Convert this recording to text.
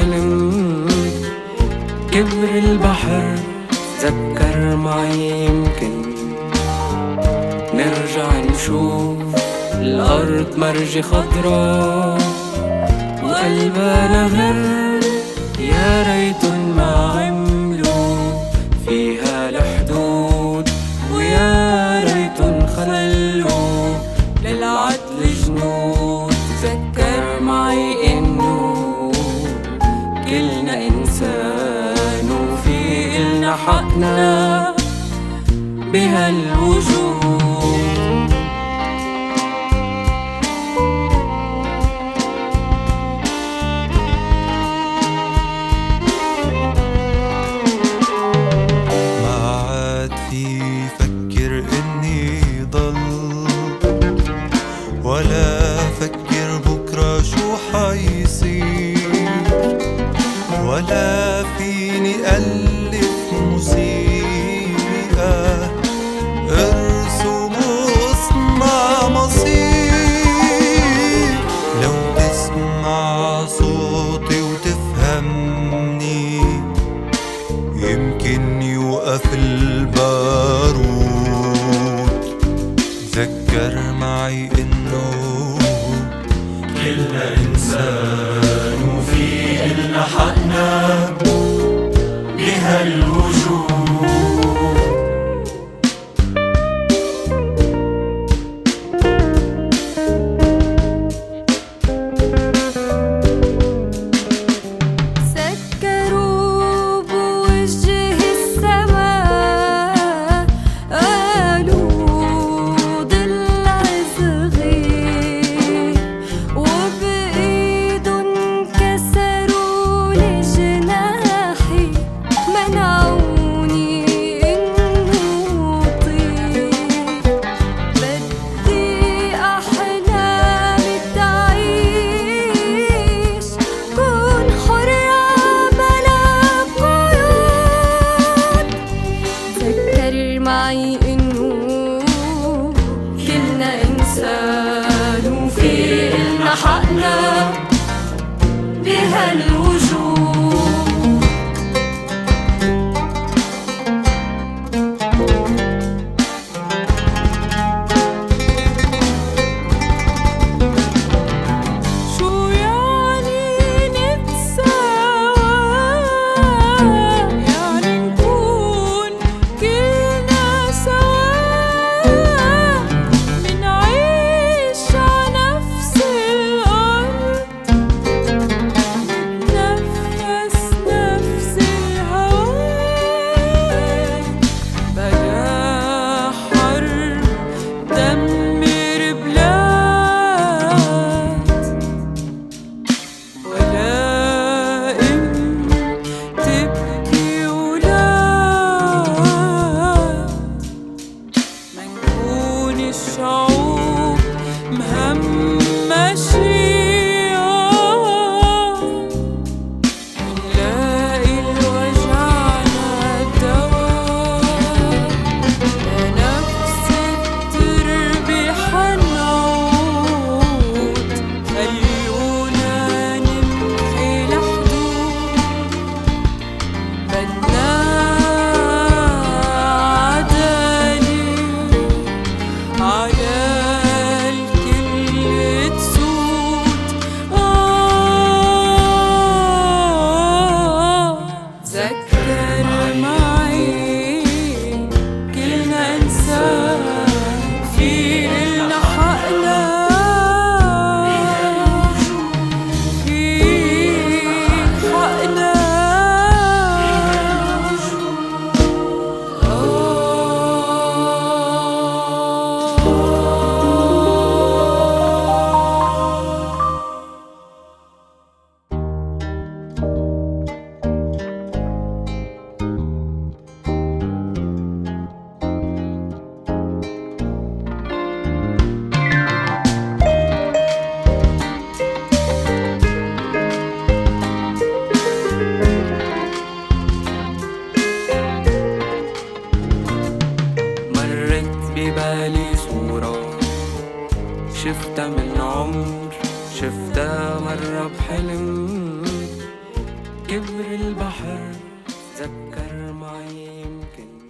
بحلم كبر البحر. تذكر معي يمكن نرجع نشوف الأرض مرجي خضرا وقلبها نهر. يا ريتن ما عملوا فيها الحدود، ويا ريتن خلوا للعدل جنود. تذكر معي إنه كلنا إنسان وفي إلنا حقنا بهالوجود. ولا فكر بكرة شو حيصير، ولا فيني ألف موسيقى ارسم واصنع مصير. لو تسمع صوتي وتفهمني يمكن يوقف البارود. تذكر معي إنه كلنا إنسان وفي إلنا حقنا بهالوجود. معي إنه كلنا إنسان وفي إلنا حقنا بهالوجود. الشعوب مهمشين نلاقي الوجعنا الدواء لنفس التربة حنعود. خلونا نمحي الحدود بدنا على الكل تسود. تذكر معي كلنا إنسان في إلنا حقنا في حقنا. ببالي صورة شفتها من عمر، شفتها مرة بحلم كبر البحر تذكر معي يمكن